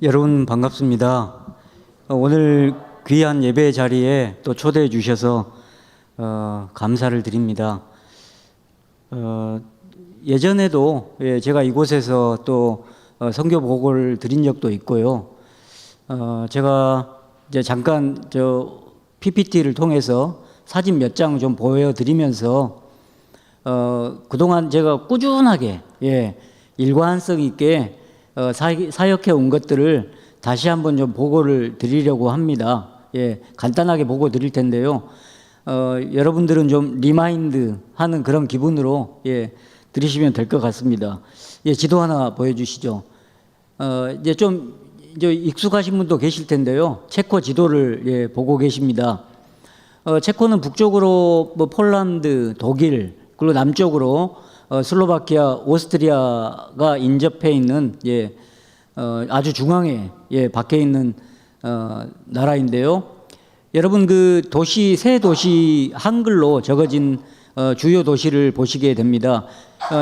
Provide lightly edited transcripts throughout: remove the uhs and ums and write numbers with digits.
여러분 반갑습니다. 오늘 귀한 예배 자리에 또 초대해 주셔서 감사를 드립니다. 예전에도 제가 이곳에서 또 선교 보고를 드린 적도 있고요. 제가 이제 잠깐 PPT를 통해서 사진 몇 장 좀 보여드리면서 그동안 제가 꾸준하게 일관성 있게 사역해 온 것들을 다시 한번 좀 보고를 드리려고 합니다. 간단하게 보고 드릴 텐데요. 여러분들은 좀 리마인드 하는 그런 기분으로 들으시면 될 것 같습니다. 지도 하나 보여주시죠. 이제 익숙하신 분도 계실 텐데요. 체코 지도를 보고 계십니다. 체코는 북쪽으로 폴란드, 독일, 그리고 남쪽으로 슬로바키아, 오스트리아가 인접해 있는 아주 중앙에 박혀 있는 나라인데요. 여러분 그 도시 세 도시 한글로 적어진 주요 도시를 보시게 됩니다.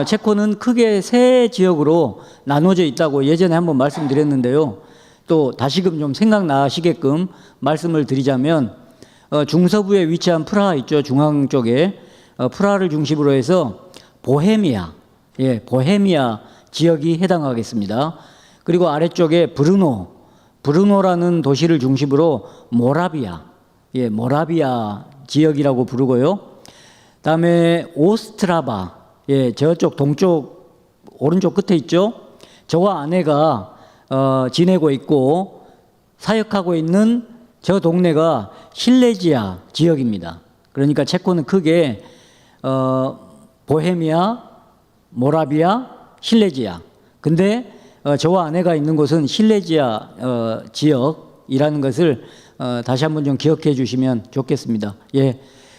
체코는 크게 세 지역으로 나눠져 있다고 예전에 한번 말씀드렸는데요. 또 다시금 좀 생각나시게끔 말씀을 드리자면 중서부에 위치한 프라하 있죠. 중앙 쪽에 프라하를 중심으로 해서 보헤미아, 보헤미아 지역이 해당하겠습니다. 그리고 아래쪽에 브루노라는 도시를 중심으로 모라비아, 모라비아 지역이라고 부르고요. 다음에 오스트라바, 저쪽 동쪽 오른쪽 끝에 있죠. 저와 아내가 지내고 있고 사역하고 있는 저 동네가 실레지아 지역입니다. 그러니까 체코는 크게 보헤미아, 모라비아, 실레지아. 근데 저와 아내가 있는 곳은 실레지아 지역이라는 것을 다시 한번 좀 기억해 주시면 좋겠습니다.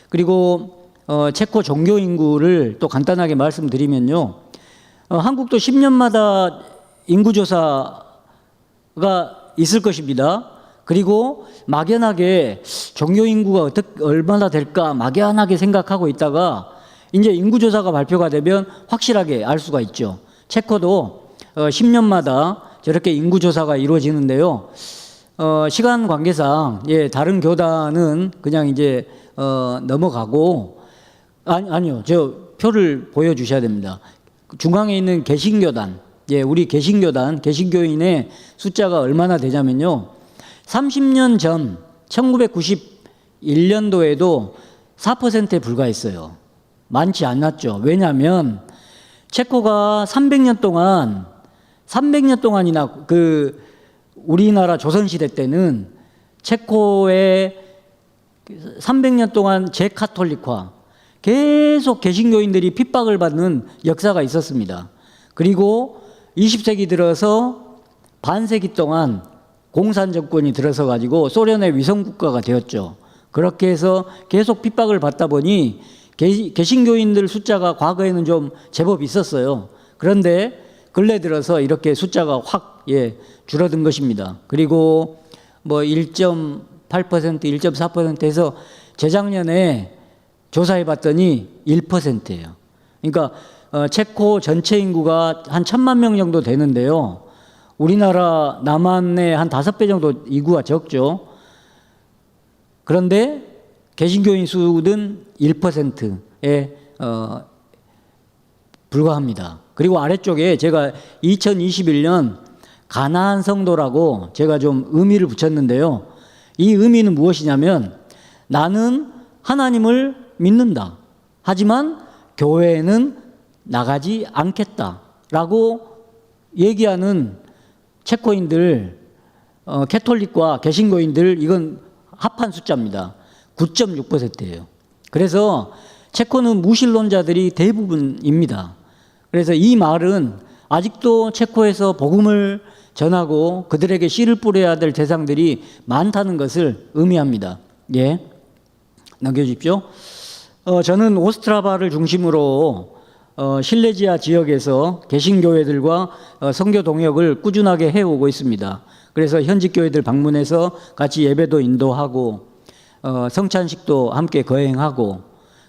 그리고 체코 종교 인구를 또 간단하게 말씀드리면요. 한국도 10년마다 인구조사가 있을 것입니다. 그리고 막연하게 종교 인구가 얼마나 될까 막연하게 생각하고 있다가 이제 인구조사가 발표가 되면 확실하게 알 수가 있죠. 체코도 10년마다 저렇게 인구조사가 이루어지는데요. 시간 관계상 다른 교단은 그냥 이제 넘어가고 아니요. 저 표를 보여주셔야 됩니다. 중앙에 있는 개신교단, 우리 개신교인의 숫자가 얼마나 되냐면요. 30년 전 1991년도에도 4%에 불과했어요. 많지 않았죠. 왜냐하면 체코가 300년 동안이나 우리나라 조선시대 때는 체코의 300년 동안 재카톨릭화, 계속 개신교인들이 핍박을 받는 역사가 있었습니다. 그리고 20세기 들어서 반세기 동안 공산 정권이 들어서 가지고 소련의 위성국가가 되었죠. 그렇게 해서 계속 핍박을 받다 보니 개신교인들 숫자가 과거에는 좀 제법 있었어요. 그런데 근래 들어서 이렇게 숫자가 확 줄어든 것입니다. 그리고 1.8%, 1.4%에서 재작년에 조사해 봤더니 1%예요. 그러니까 체코 전체 인구가 한 1,000만 명 정도 되는데요. 우리나라 남한의 한 5배 정도 인구가 적죠. 그런데 개신교인 수는 1%에 불과합니다. 그리고 아래쪽에 제가 2021년 가나안 성도라고 제가 좀 의미를 붙였는데요. 이 의미는 무엇이냐면 나는 하나님을 믿는다. 하지만 교회에는 나가지 않겠다라고 얘기하는 체코인들, 캐톨릭과 개신교인들 이건 합한 숫자입니다. 9.6%예요. 그래서 체코는 무신론자들이 대부분입니다. 그래서 이 말은 아직도 체코에서 복음을 전하고 그들에게 씨를 뿌려야 될 대상들이 많다는 것을 의미합니다. 넘겨주십시오. 저는 오스트라바를 중심으로 실레지아 지역에서 개신교회들과 선교 동역을 꾸준하게 해오고 있습니다. 그래서 현직 교회들 방문해서 같이 예배도 인도하고 성찬식도 함께 거행하고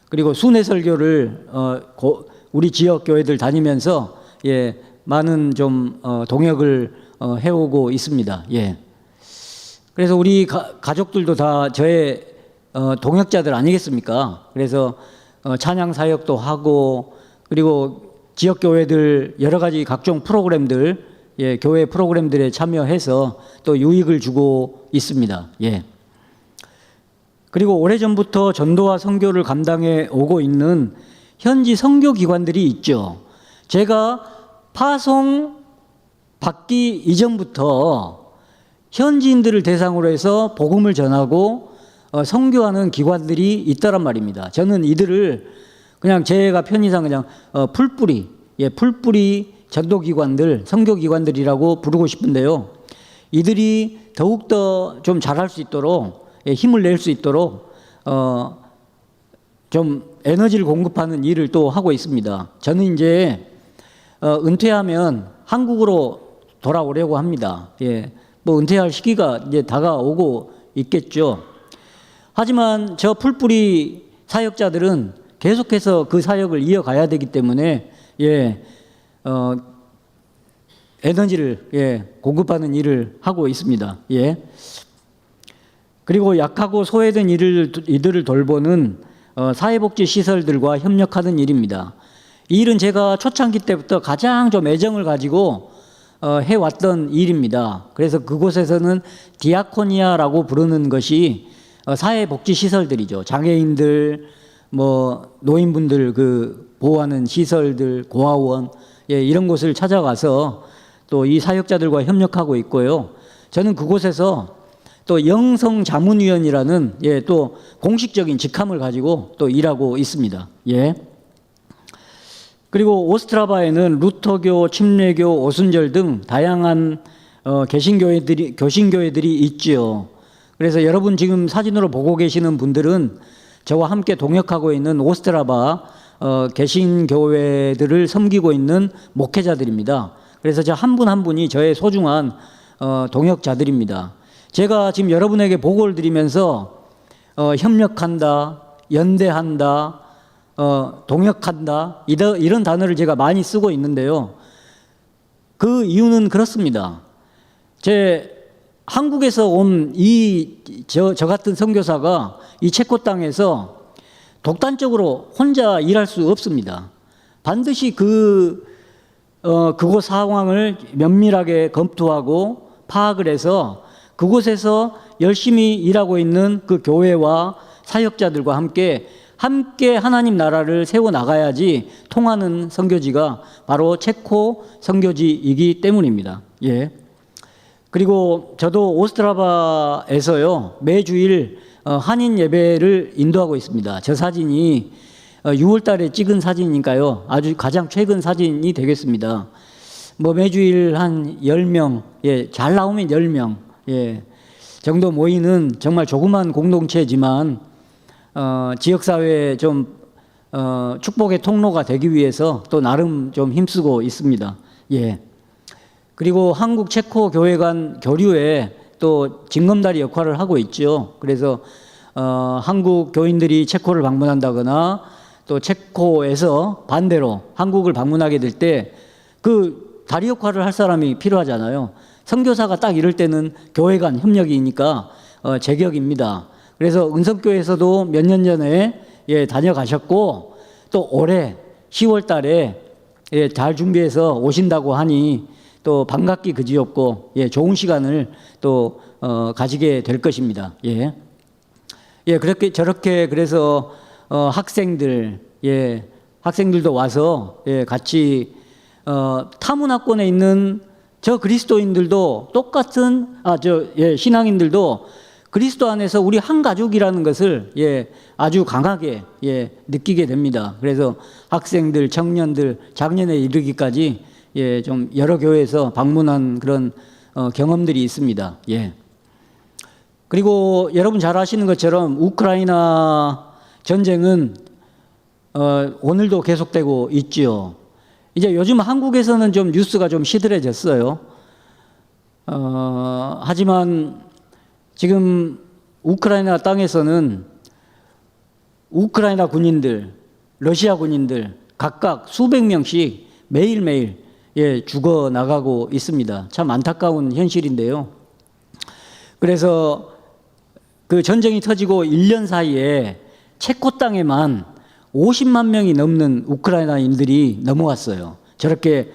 그리고 순회 설교를 우리 지역 교회들 다니면서 많은 좀 동역을 해오고 있습니다. 예. 그래서 우리 가족들도 다 저의 동역자들 아니겠습니까? 그래서 찬양 사역도 하고 그리고 지역 교회들 여러 가지 각종 프로그램들, 예, 교회 프로그램들에 참여해서 또 유익을 주고 있습니다. 예. 그리고 오래전부터 전도와 선교를 감당해 오고 있는 현지 선교기관들이 있죠. 제가 파송 받기 이전부터 현지인들을 대상으로 해서 복음을 전하고 선교하는 기관들이 있다란 말입니다. 저는 이들을 그냥 제가 편의상 그냥 풀뿌리, 예, 풀뿌리 전도기관들, 선교기관들이라고 부르고 싶은데요. 이들이 더욱더 좀 잘할 수 있도록, 예, 힘을 낼 수 있도록 좀 에너지를 공급하는 일을 또 하고 있습니다. 저는 이제 은퇴하면 한국으로 돌아오려고 합니다. 예, 뭐 은퇴할 시기가 이제 다가오고 있겠죠. 하지만 저 풀뿌리 사역자들은 계속해서 그 사역을 이어가야 되기 때문에, 예, 에너지를, 예, 공급하는 일을 하고 있습니다. 예. 그리고 약하고 소외된 이들을 돌보는 사회복지 시설들과 협력하는 일입니다. 이 일은 제가 초창기 때부터 가장 좀 애정을 가지고 해왔던 일입니다. 그래서 그곳에서는 디아코니아라고 부르는 것이 사회복지 시설들이죠. 장애인들, 뭐 노인분들 그 보호하는 시설들, 고아원, 예, 이런 곳을 찾아가서 또 이 사역자들과 협력하고 있고요. 저는 그곳에서 또 영성자문위원이라는, 예, 또 공식적인 직함을 가지고 또 일하고 있습니다. 예. 그리고 오스트라바에는 루터교, 침례교, 오순절 등 다양한 교신교회들이 있지요. 그래서 여러분 지금 사진으로 보고 계시는 분들은 저와 함께 동역하고 있는 오스트라바 개신교회들을 섬기고 있는 목회자들입니다. 그래서 저 한 분 한 분이 저의 소중한 동역자들입니다. 제가 지금 여러분에게 보고를 드리면서 협력한다, 연대한다, 동역한다, 이런 단어를 제가 많이 쓰고 있는데요. 그 이유는 그렇습니다. 한국에서 온 저 같은 선교사가 이 체코 땅에서 독단적으로 혼자 일할 수 없습니다. 반드시 그곳 상황을 면밀하게 검토하고 파악을 해서 그곳에서 열심히 일하고 있는 그 교회와 사역자들과 함께 하나님 나라를 세워 나가야지 통하는 선교지가 바로 체코 선교지이기 때문입니다. 예. 그리고 저도 오스트라바에서요, 매주일 한인 예배를 인도하고 있습니다. 저 사진이 6월 달에 찍은 사진이니까요, 아주 가장 최근 사진이 되겠습니다. 뭐 매주일 한 10명, 예, 잘 나오면 10명, 예, 정도 모이는 정말 조그만 공동체지만, 지역사회에 좀, 축복의 통로가 되기 위해서 또 나름 좀 힘쓰고 있습니다. 예. 그리고 한국 체코 교회 간 교류에 또 징검다리 역할을 하고 있죠. 그래서 한국 교인들이 체코를 방문한다거나 또 체코에서 반대로 한국을 방문하게 될 때 그 다리 역할을 할 사람이 필요하잖아요. 선교사가 딱 이럴 때는 교회 간 협력이니까 제격입니다. 그래서 은석교회에서도 몇 년 전에, 예, 다녀가셨고 또 올해 10월 달에, 예, 잘 준비해서 오신다고 하니 또 반갑기 그지없고, 예, 좋은 시간을 또 가지게 될 것입니다. 예. 예, 그렇게 저렇게 그래서 학생들, 예, 학생들도 와서, 예, 같이 타문화권에 있는 저 그리스도인들도 똑같은 예, 신앙인들도 그리스도 안에서 우리 한 가족이라는 것을, 예, 아주 강하게, 예, 느끼게 됩니다. 그래서 학생들, 청년들, 작년에 이르기까지, 예, 좀 여러 교회에서 방문한 그런 경험들이 있습니다. 예. 그리고 여러분 잘 아시는 것처럼 우크라이나 전쟁은 오늘도 계속되고 있지요. 이제 요즘 한국에서는 좀 뉴스가 좀 시들해졌어요. 하지만 지금 우크라이나 땅에서는 우크라이나 군인들, 러시아 군인들 각각 수백 명씩 매일매일, 죽어 나가고 있습니다. 참 안타까운 현실인데요. 그래서 그 전쟁이 터지고 1년 사이에 체코 땅에만 50만 명이 넘는 우크라이나인들이 넘어왔어요. 저렇게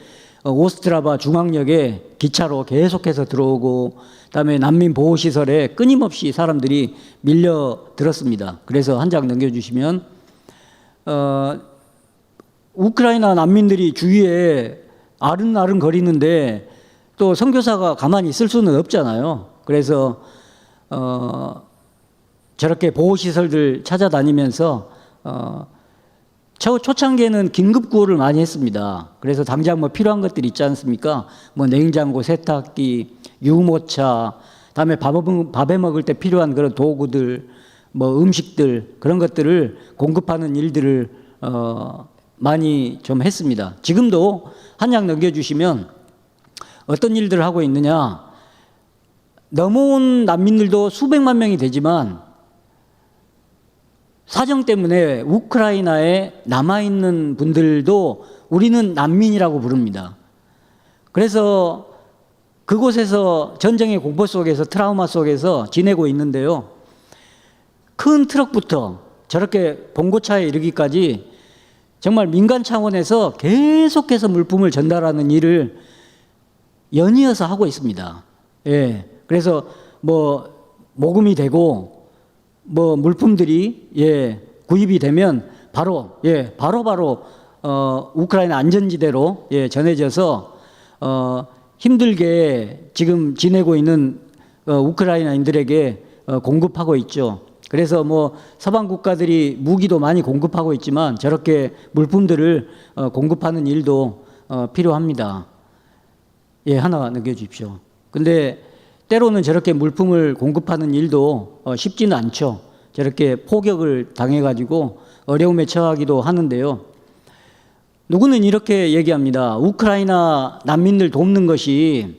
오스트라바 중앙역에 기차로 계속해서 들어오고, 그다음에 난민 보호 시설에 끊임없이 사람들이 밀려들었습니다. 그래서 한 장 넘겨주시면, 우크라이나 난민들이 주위에 아른아른 거리는데 또 선교사가 가만히 있을 수는 없잖아요. 그래서 저렇게 보호 시설들 찾아다니면서 초창기에는 긴급 구호를 많이 했습니다. 그래서 당장 뭐 필요한 것들 있지 않습니까? 뭐 냉장고, 세탁기, 유모차, 다음에 밥에 먹을 때 필요한 그런 도구들, 뭐 음식들, 그런 것들을 공급하는 일들을 많이 좀 했습니다. 지금도 한 장 넘겨주시면 어떤 일들을 하고 있느냐? 넘어온 난민들도 수백만 명이 되지만 사정 때문에 우크라이나에 남아있는 분들도 우리는 난민이라고 부릅니다. 그래서 그곳에서 전쟁의 공포 속에서, 트라우마 속에서 지내고 있는데요. 큰 트럭부터 저렇게 봉고차에 이르기까지 정말 민간 차원에서 계속해서 물품을 전달하는 일을 연이어서 하고 있습니다. 예. 그래서 뭐 모금이 되고 뭐 물품들이 구입이 되면 바로 우크라이나 안전지대로 전해져서 힘들게 지금 지내고 있는 우크라이나인들에게 공급하고 있죠. 그래서 뭐 서방 국가들이 무기도 많이 공급하고 있지만 저렇게 물품들을 공급하는 일도 필요합니다. 하나 넘겨주십시오. 근데 때로는 저렇게 물품을 공급하는 일도 쉽지는 않죠. 저렇게 포격을 당해가지고 어려움에 처하기도 하는데요. 누구는 이렇게 얘기합니다. 우크라이나 난민들 돕는 것이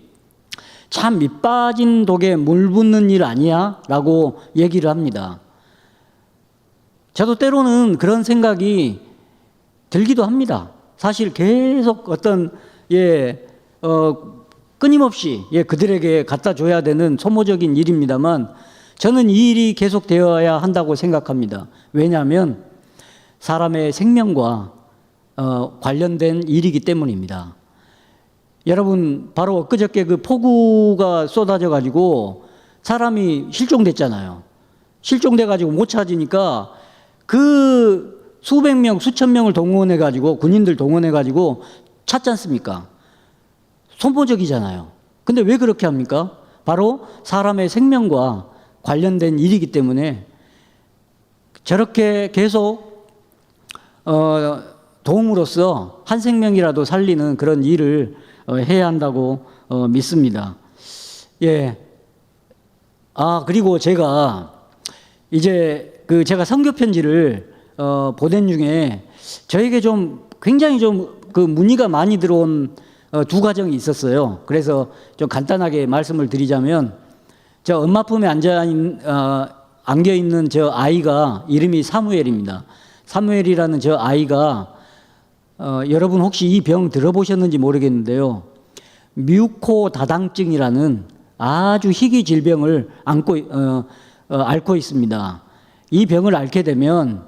참 밑빠진 독에 물 붓는 일 아니야? 라고 얘기를 합니다. 저도 때로는 그런 생각이 들기도 합니다. 사실 계속 어떤 끊임없이 그들에게 갖다 줘야 되는 소모적인 일입니다만 저는 이 일이 계속되어야 한다고 생각합니다. 왜냐하면 사람의 생명과 관련된 일이기 때문입니다. 여러분, 바로 엊그저께 그 폭우가 쏟아져 가지고 사람이 실종됐잖아요. 실종돼 가지고 못 찾으니까 그 수백 명, 수천 명을 동원해 가지고, 군인들 동원해 가지고 찾지 않습니까? 소모적이잖아요. 근데 왜 그렇게 합니까? 바로 사람의 생명과 관련된 일이기 때문에 저렇게 계속 도움으로써 한 생명이라도 살리는 그런 일을 해야 한다고 믿습니다. 그리고 제가 이제 제가 선교 편지를 보낸 중에 저에게 좀 굉장히 좀 그 문의가 많이 들어온 두 가정이 있었어요. 그래서 좀 간단하게 말씀을 드리자면, 저 엄마 품에 안겨 있는 저 아이가 이름이 사무엘입니다. 사무엘이라는 저 아이가 여러분 혹시 이 병 들어보셨는지 모르겠는데요. 뮤코다당증이라는 아주 희귀 질병을 앓고 있습니다. 이 병을 앓게 되면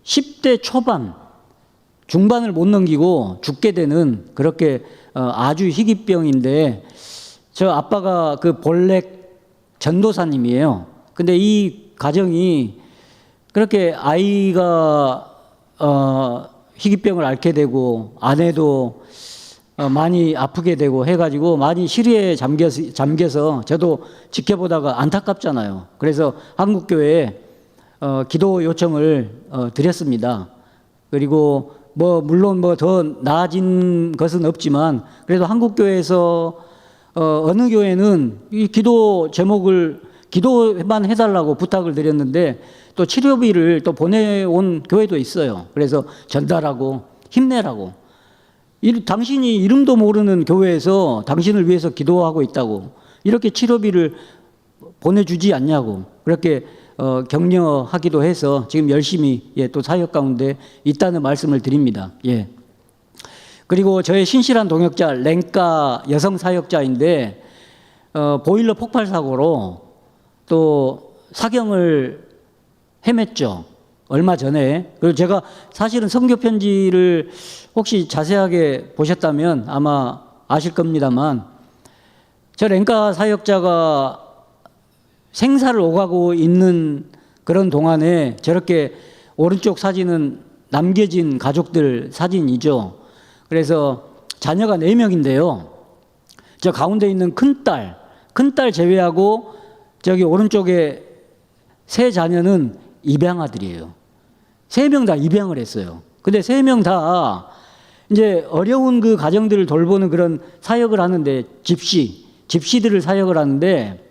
10대 초반, 중반을 못 넘기고 죽게 되는 그렇게 아주 희귀병인데, 저 아빠가 그 볼렉 전도사님이에요. 근데 이 가정이 그렇게 아이가 희귀병을 앓게 되고 아내도 많이 아프게 되고 해가지고 많이 시리에 잠겨서 저도 지켜보다가 안타깝잖아요. 그래서 한국교회에 기도 요청을 드렸습니다. 그리고 물론 더 나아진 것은 없지만 그래도 한국교회에서 어느 교회는 이 기도 제목을 기도만 해달라고 부탁을 드렸는데 또 치료비를 또 보내온 교회도 있어요. 그래서 전달하고 힘내라고. 당신이 이름도 모르는 교회에서 당신을 위해서 기도하고 있다고, 이렇게 치료비를 보내주지 않냐고 그렇게 격려하기도 해서 지금 열심히 또 사역 가운데 있다는 말씀을 드립니다. 그리고 저의 신실한 동역자 랭가 여성 사역자인데 보일러 폭발 사고로 또 사경을 헤맸죠. 얼마 전에. 그리고 제가 사실은 선교 편지를 혹시 자세하게 보셨다면 아마 아실 겁니다만, 저 랭가 사역자가 생사를 오가고 있는 그런 동안에 저렇게 오른쪽 사진은 남겨진 가족들 사진이죠. 그래서 자녀가 4명인데요. 저 가운데 있는 큰딸 제외하고 저기 오른쪽에 세 자녀는 입양아들이에요. 3명 다 입양을 했어요. 근데 3명 다 이제 어려운 그 가정들을 돌보는 그런 사역을 하는데, 집시들을 사역을 하는데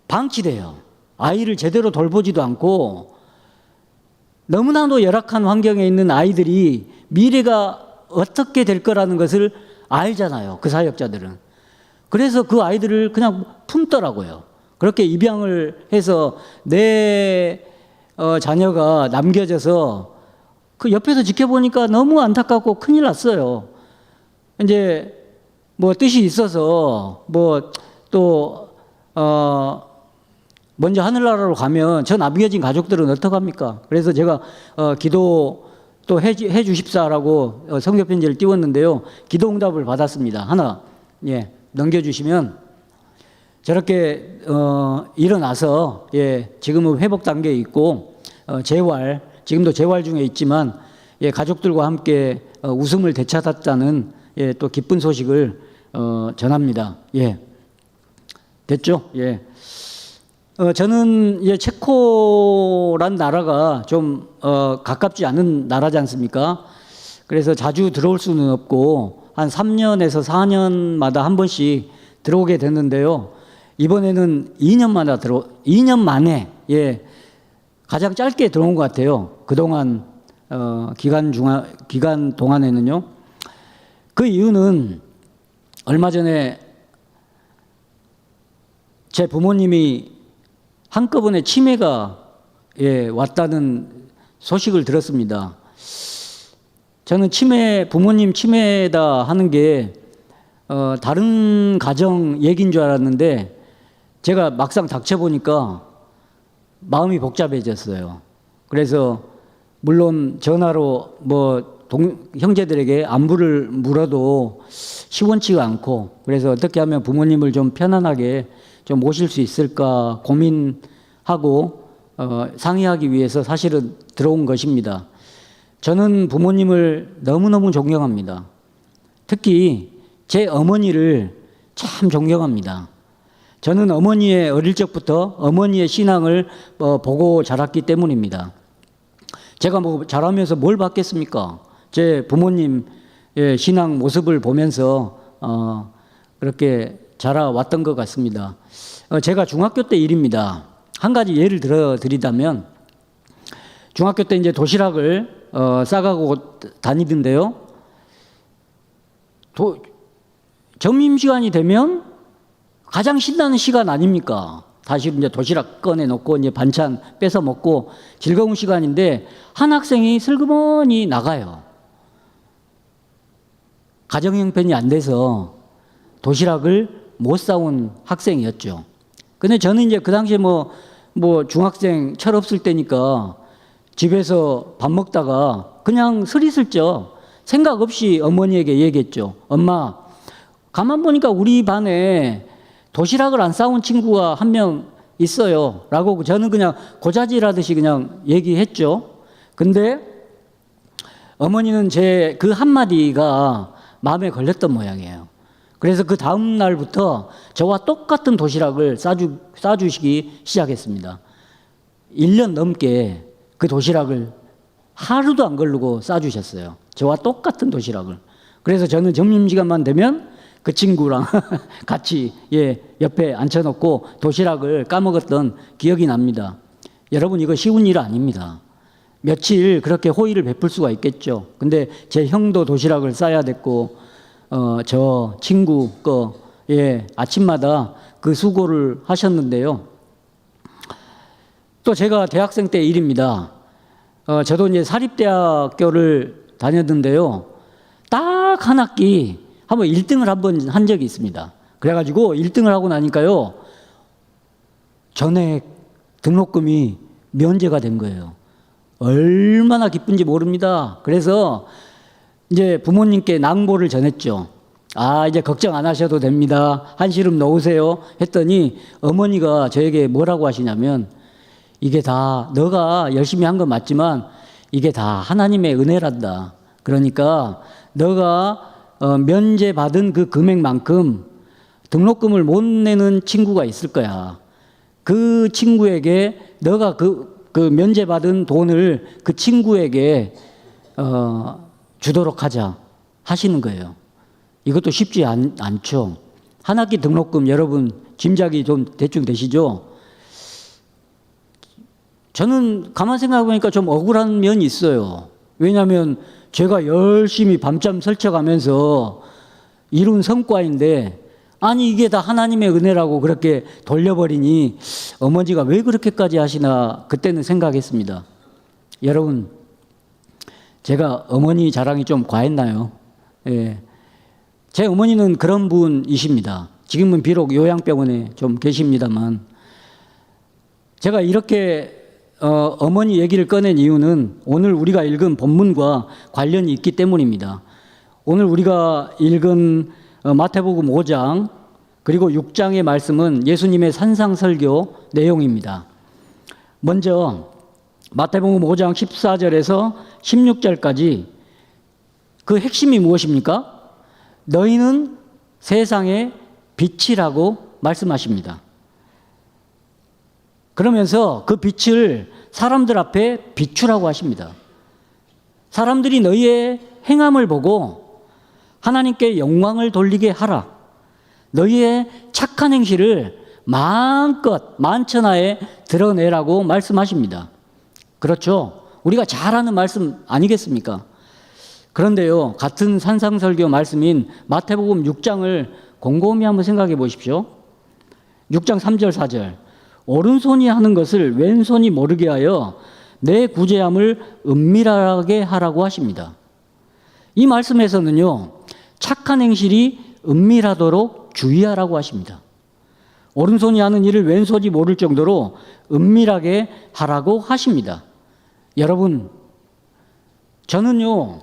방치돼요. 아이를 제대로 돌보지도 않고 너무나도 열악한 환경에 있는 아이들이 미래가 어떻게 될 거라는 것을 알잖아요. 그 사역자들은. 그래서 그 아이들을 그냥 품더라고요. 그렇게 입양을 해서 내 자녀가 남겨져서 그 옆에서 지켜보니까 너무 안타깝고 큰일 났어요. 이제 뭐 뜻이 있어서 뭐 또 먼저 하늘나라로 가면 저 남겨진 가족들은 어떡합니까? 그래서 제가 기도 또 해 주십사라고 성교 편지를 띄웠는데요. 기도 응답을 받았습니다. 하나 넘겨주시면 저렇게 일어나서 지금은 회복 단계에 있고 지금도 재활 중에 있지만 가족들과 함께 웃음을 되찾았다는 또 기쁜 소식을 전합니다. 됐죠? 저는 체코란 나라가 좀 가깝지 않은 나라지 않습니까? 그래서 자주 들어올 수는 없고 한 3년에서 4년마다 한 번씩 들어오게 됐는데요. 이번에는 2년 만에 가장 짧게 들어온 것 같아요. 그동안 기간 동안에는요. 그 이유는 얼마 전에 제 부모님이 한꺼번에 치매가 왔다는 소식을 들었습니다. 저는 부모님 치매다 하는 게 다른 가정 얘기인 줄 알았는데 제가 막상 닥쳐보니까 마음이 복잡해졌어요. 그래서 물론 전화로 형제들에게 안부를 물어도 시원치가 않고, 그래서 어떻게 하면 부모님을 좀 편안하게 좀 모실 수 있을까 고민하고 상의하기 위해서 사실은 들어온 것입니다. 저는 부모님을 너무너무 존경합니다. 특히 제 어머니를 참 존경합니다. 저는 어머니의 어릴 적부터 어머니의 신앙을 보고 자랐기 때문입니다. 제가 자라면서 뭘 봤겠습니까? 제 부모님 신앙 모습을 보면서 그렇게 자라왔던 것 같습니다. 제가 중학교 때 일입니다. 한 가지 예를 들어드리자면, 중학교 때 이제 도시락을 싸가고 다니던데요. 점심시간이 되면 가장 신나는 시간 아닙니까? 다시 이제 도시락 꺼내 놓고 이제 반찬 뺏어 먹고 즐거운 시간인데 한 학생이 슬그머니 나가요. 가정 형편이 안 돼서 도시락을 못 사온 학생이었죠. 근데 저는 이제 그 당시에 중학생 철없을 때니까 집에서 밥 먹다가 그냥 스리슬쩍 생각 없이 어머니에게 얘기했죠. 엄마, 가만 보니까 우리 반에 도시락을 안 싸온 친구가 한 명 있어요. 라고 저는 그냥 고자질하듯이 그냥 얘기했죠. 근데 어머니는 제 그 한마디가 마음에 걸렸던 모양이에요. 그래서 그 다음 날부터 저와 똑같은 도시락을 싸주시기 시작했습니다. 1년 넘게 그 도시락을 하루도 안 걸르고 싸주셨어요. 저와 똑같은 도시락을. 그래서 저는 점심시간만 되면 그 친구랑 같이 옆에 앉혀놓고 도시락을 까먹었던 기억이 납니다. 여러분, 이거 쉬운 일 아닙니다. 며칠 그렇게 호의를 베풀 수가 있겠죠. 근데 제 형도 도시락을 싸야 됐고 저 친구 아침마다 그 수고를 하셨는데요. 또 제가 대학생 때 일입니다. 저도 이제 사립대학교를 다녔는데요. 딱 한 학기 한번 1등을 한번 한 적이 있습니다. 그래가지고 1등을 하고 나니까요, 전액 등록금이 면제가 된 거예요. 얼마나 기쁜지 모릅니다. 그래서 이제 부모님께 낭보를 전했죠. 아, 이제 걱정 안 하셔도 됩니다. 한시름 놓으세요. 했더니 어머니가 저에게 뭐라고 하시냐면, 이게 다 너가 열심히 한 건 맞지만 이게 다 하나님의 은혜란다. 그러니까 너가 면제받은 그 금액만큼 등록금을 못 내는 친구가 있을 거야. 그 친구에게 너가 그 면제받은 돈을 그 친구에게 주도록 하자 하시는 거예요. 이것도 쉽지 않죠. 한 학기 등록금 여러분 짐작이 좀 대충 되시죠? 저는 가만 생각해 보니까 좀 억울한 면이 있어요. 왜냐하면 제가 열심히 밤잠 설쳐가면서 이룬 성과인데, 아니 이게 다 하나님의 은혜라고 그렇게 돌려버리니 어머니가 왜 그렇게까지 하시나 그때는 생각했습니다. 여러분, 제가 어머니 자랑이 좀 과했나요? 예. 제 어머니는 그런 분이십니다. 지금은 비록 요양병원에 좀 계십니다만, 제가 이렇게 어머니 얘기를 꺼낸 이유는 오늘 우리가 읽은 본문과 관련이 있기 때문입니다. 오늘 우리가 읽은 마태복음 5장 그리고 6장의 말씀은 예수님의 산상설교 내용입니다. 먼저 마태복음 5장 14절에서 16절까지 그 핵심이 무엇입니까? 너희는 세상의 빛이라고 말씀하십니다. 그러면서 그 빛을 사람들 앞에 비추라고 하십니다. 사람들이 너희의 행함을 보고 하나님께 영광을 돌리게 하라. 너희의 착한 행실을 마음껏 만천하에 드러내라고 말씀하십니다. 그렇죠? 우리가 잘 아는 말씀 아니겠습니까? 그런데요, 같은 산상설교 말씀인 마태복음 6장을 곰곰이 한번 생각해 보십시오. 6장 3절 4절. 오른손이 하는 것을 왼손이 모르게 하여 내 구제함을 은밀하게 하라고 하십니다. 이 말씀에서는요, 착한 행실이 은밀하도록 주의하라고 하십니다. 오른손이 하는 일을 왼손이 모를 정도로 은밀하게 하라고 하십니다. 여러분, 저는요,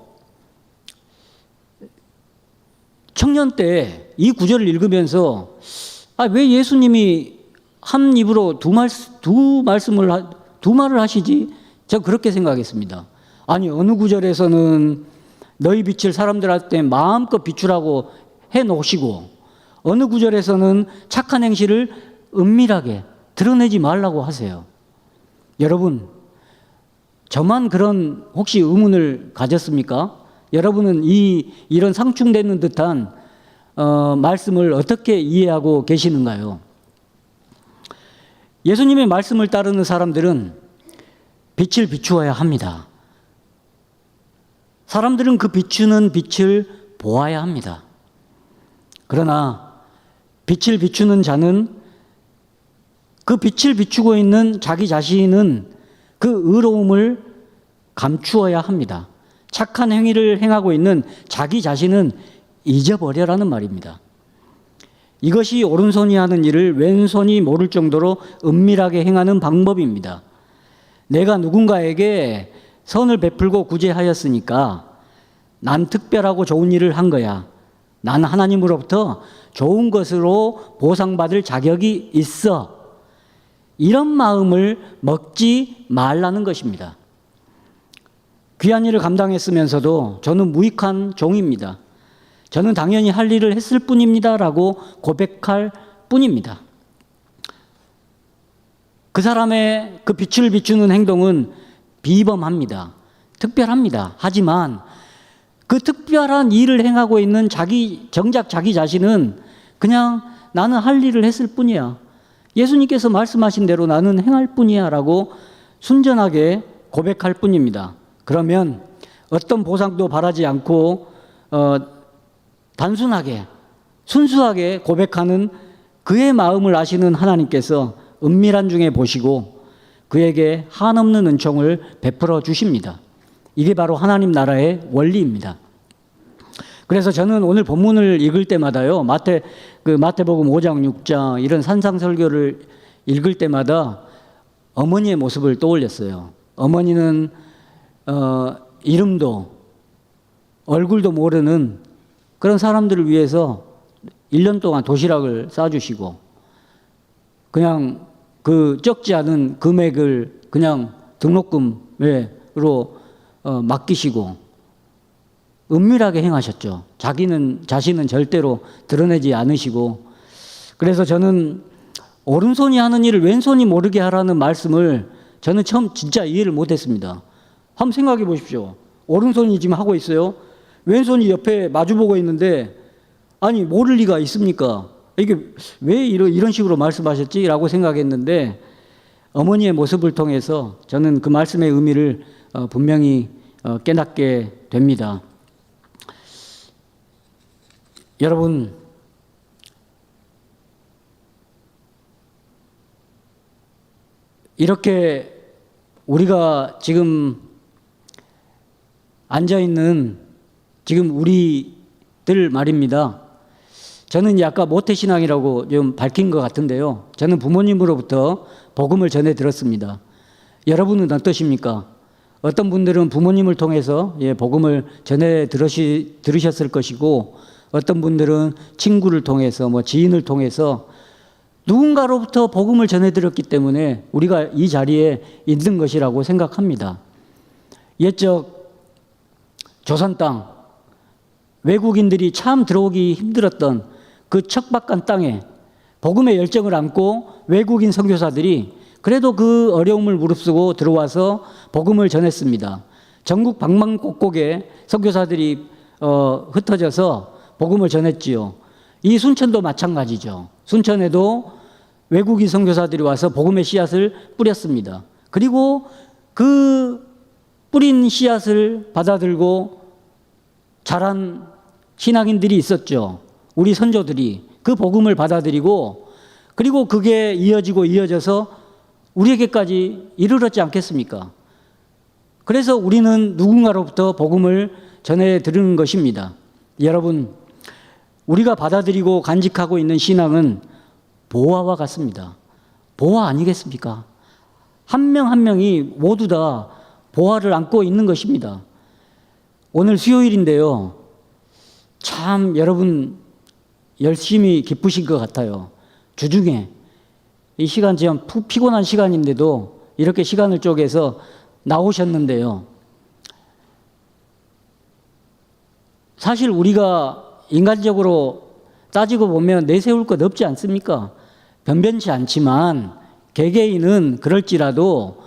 청년 때 이 구절을 읽으면서 왜 예수님이 한 입으로 두 말을 하시지? 제가 그렇게 생각했습니다. 아니, 어느 구절에서는 너희 빛을 사람들한테 마음껏 비추라고 해놓으시고, 어느 구절에서는 착한 행실을 은밀하게 드러내지 말라고 하세요. 여러분, 저만 그런 혹시 의문을 가졌습니까? 여러분은 이런 상충되는 듯한 말씀을 어떻게 이해하고 계시는가요? 예수님의 말씀을 따르는 사람들은 빛을 비추어야 합니다. 사람들은 그 비추는 빛을 보아야 합니다. 그러나 빛을 비추는 자는 그 빛을 비추고 있는 자기 자신은 그 의로움을 감추어야 합니다. 착한 행위를 행하고 있는 자기 자신은 잊어버려라는 말입니다. 이것이 오른손이 하는 일을 왼손이 모를 정도로 은밀하게 행하는 방법입니다. 내가 누군가에게 선을 베풀고 구제하였으니까 난 특별하고 좋은 일을 한 거야. 난 하나님으로부터 좋은 것으로 보상받을 자격이 있어. 이런 마음을 먹지 말라는 것입니다. 귀한 일을 감당했으면서도 저는 무익한 종입니다. 저는 당연히 할 일을 했을 뿐입니다라고 고백할 뿐입니다. 그 사람의 그 빛을 비추는 행동은 비범합니다. 특별합니다. 하지만 그 특별한 일을 행하고 있는 정작 자기 자신은 그냥 나는 할 일을 했을 뿐이야. 예수님께서 말씀하신 대로 나는 행할 뿐이야 라고 순전하게 고백할 뿐입니다. 그러면 어떤 보상도 바라지 않고 단순하게 순수하게 고백하는 그의 마음을 아시는 하나님께서 은밀한 중에 보시고 그에게 한없는 은총을 베풀어 주십니다. 이게 바로 하나님 나라의 원리입니다. 그래서 저는 오늘 본문을 읽을 때마다요, 마태복음 5장, 6장 이런 산상설교를 읽을 때마다 어머니의 모습을 떠올렸어요. 어머니는 이름도 얼굴도 모르는 그런 사람들을 위해서 1년 동안 도시락을 싸주시고 그냥 그 적지 않은 금액을 그냥 등록금으로 맡기시고 은밀하게 행하셨죠. 자신은 절대로 드러내지 않으시고. 그래서 저는 오른손이 하는 일을 왼손이 모르게 하라는 말씀을 저는 처음 진짜 이해를 못했습니다. 한번 생각해 보십시오. 오른손이 지금 하고 있어요. 왼손이 옆에 마주보고 있는데 아니 모를 리가 있습니까? 이게 왜 이런 식으로 말씀하셨지라고 생각했는데 어머니의 모습을 통해서 저는 그 말씀의 의미를 분명히 깨닫게 됩니다. 여러분, 이렇게 우리가 지금 앉아있는 지금 우리들 말입니다. 저는 아까 모태신앙이라고 좀 밝힌 것 같은데요. 저는 부모님으로부터 복음을 전해 들었습니다. 여러분은 어떠십니까? 어떤 분들은 부모님을 통해서 복음을 전해 들으셨을 것이고 어떤 분들은 친구를 통해서 지인을 통해서 누군가로부터 복음을 전해 들었기 때문에 우리가 이 자리에 있는 것이라고 생각합니다. 옛적 조선 땅, 외국인들이 참 들어오기 힘들었던 그 척박한 땅에 복음의 열정을 안고 외국인 선교사들이 그래도 그 어려움을 무릅쓰고 들어와서 복음을 전했습니다. 전국 방방곡곡에 선교사들이 흩어져서 복음을 전했지요. 이 순천도 마찬가지죠. 순천에도 외국인 선교사들이 와서 복음의 씨앗을 뿌렸습니다. 그리고 그 뿌린 씨앗을 받아들고 자란 신앙인들이 있었죠. 우리 선조들이 그 복음을 받아들이고 그리고 그게 이어져서 우리에게까지 이르렀지 않겠습니까? 그래서 우리는 누군가로부터 복음을 전해 들은 것입니다. 여러분, 우리가 받아들이고 간직하고 있는 신앙은 보화와 같습니다. 보화 아니겠습니까? 한 명 한 명이 모두 다 보화를 안고 있는 것입니다. 오늘 수요일인데요. 참 여러분 열심히 기쁘신 것 같아요. 주중에 이 시간 지금 피곤한 시간인데도 이렇게 시간을 쪼개서 나오셨는데요. 사실 우리가 인간적으로 따지고 보면 내세울 것 없지 않습니까? 변변치 않지만 개개인은 그럴지라도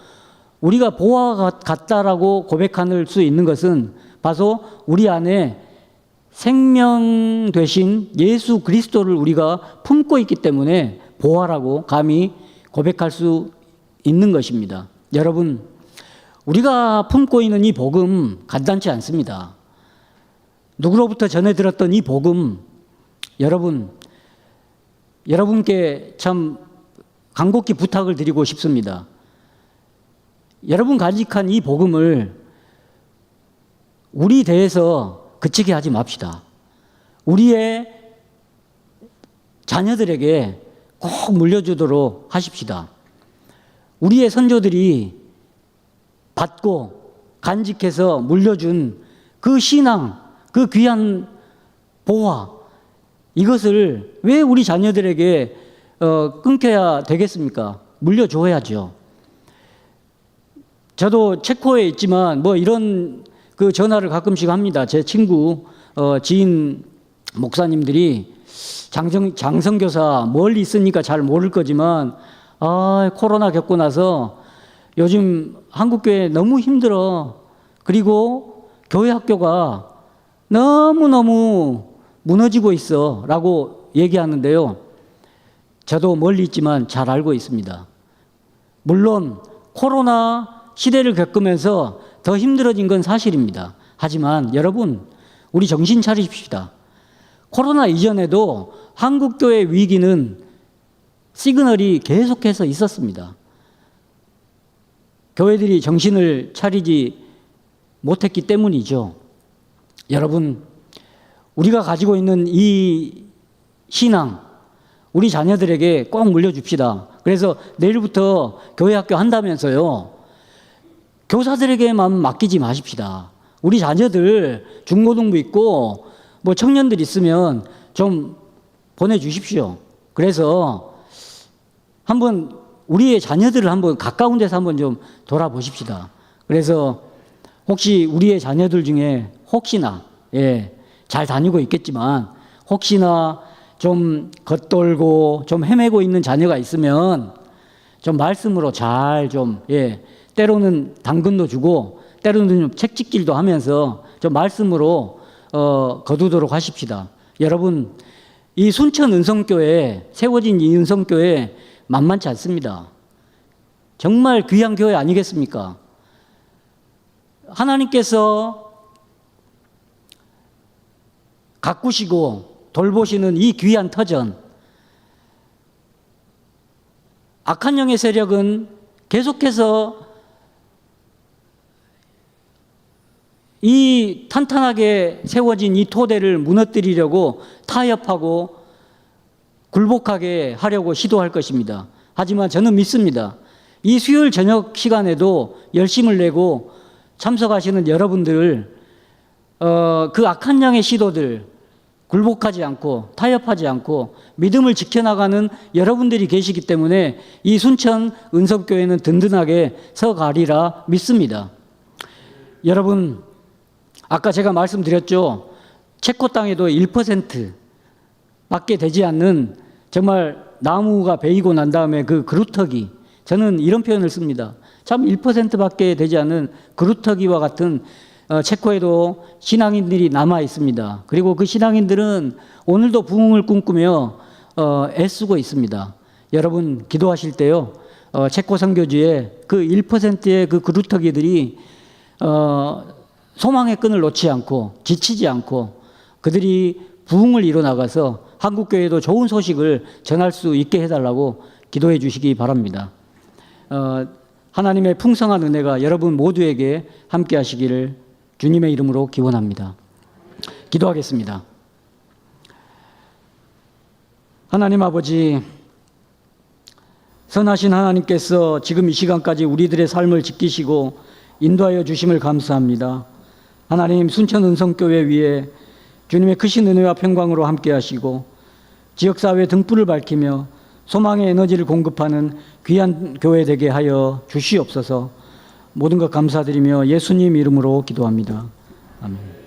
우리가 보화가 같다라고 고백할 수 있는 것은 바로 우리 안에 생명 되신 예수 그리스도를 우리가 품고 있기 때문에 보화라고 감히 고백할 수 있는 것입니다. 여러분, 우리가 품고 있는 이 복음 간단치 않습니다. 누구로부터 전해 들었던 이 복음, 여러분께 참 간곡히 부탁을 드리고 싶습니다. 여러분 간직한 이 복음을 우리 대해서 그치게 하지 맙시다. 우리의 자녀들에게 꼭 물려주도록 하십시다. 우리의 선조들이 받고 간직해서 물려준 그 신앙, 그 귀한 보화, 이것을 왜 우리 자녀들에게 끊겨야 되겠습니까? 물려줘야죠. 저도 체코에 있지만 이런 그 전화를 가끔씩 합니다. 제 친구, 지인 목사님들이 장선교사 멀리 있으니까 잘 모를 거지만 코로나 겪고 나서 요즘 한국교회 너무 힘들어. 그리고 교회 학교가 너무너무 무너지고 있어 라고 얘기하는데요. 저도 멀리 있지만 잘 알고 있습니다. 물론 코로나 시대를 겪으면서 더 힘들어진 건 사실입니다. 하지만 여러분, 우리 정신 차리십시다. 코로나 이전에도 한국교회 위기는 시그널이 계속해서 있었습니다. 교회들이 정신을 차리지 못했기 때문이죠. 여러분, 우리가 가지고 있는 이 신앙, 우리 자녀들에게 꼭 물려줍시다. 그래서 내일부터 교회 학교 한다면서요. 교사들에게만 맡기지 마십시다. 우리 자녀들 중고등부 있고 뭐 청년들 있으면 좀 보내주십시오. 그래서 한번 우리의 자녀들을 한번 가까운 데서 한번 좀 돌아보십시다. 그래서 혹시 우리의 자녀들 중에 혹시나 잘 다니고 있겠지만 혹시나 좀 겉돌고 좀 헤매고 있는 자녀가 있으면 좀 말씀으로 잘 좀 때로는 당근도 주고 때로는 좀 책찍질도 하면서 좀 말씀으로 거두도록 하십시다. 여러분, 이 순천 은성교회, 세워진 이 은성교회 만만치 않습니다. 정말 귀한 교회 아니겠습니까? 하나님께서 가꾸시고 돌보시는 이 귀한 터전, 악한 영의 세력은 계속해서 이 탄탄하게 세워진 이 토대를 무너뜨리려고 타협하고 굴복하게 하려고 시도할 것입니다. 하지만 저는 믿습니다. 이 수요일 저녁 시간에도 열심을 내고 참석하시는 여러분들, 그 악한 영의 시도들 굴복하지 않고 타협하지 않고 믿음을 지켜나가는 여러분들이 계시기 때문에 이 순천 은석교회는 든든하게 서가리라 믿습니다. 여러분, 아까 제가 말씀드렸죠. 체코 땅에도 1%밖에 되지 않는 정말 나무가 베이고 난 다음에 그 그루터기, 저는 이런 표현을 씁니다. 참 1%밖에 되지 않는 그루터기와 같은 체코에도 신앙인들이 남아 있습니다. 그리고 그 신앙인들은 오늘도 부흥을 꿈꾸며 애쓰고 있습니다. 여러분 기도하실 때요, 체코 선교지에 그 1%의 그 그루터기들이 소망의 끈을 놓지 않고 지치지 않고 그들이 부흥을 이뤄나가서 한국교회도 좋은 소식을 전할 수 있게 해달라고 기도해 주시기 바랍니다. 하나님의 풍성한 은혜가 여러분 모두에게 함께 하시기를 주님의 이름으로 기원합니다. 기도하겠습니다. 하나님 아버지, 선하신 하나님께서 지금 이 시간까지 우리들의 삶을 지키시고 인도하여 주심을 감사합니다. 하나님, 순천 은성교회 위에 주님의 크신 은혜와 평강으로 함께 하시고 지역사회 등불을 밝히며 소망의 에너지를 공급하는 귀한 교회 되게 하여 주시옵소서. 모든 것 감사드리며 예수님 이름으로 기도합니다. 아멘.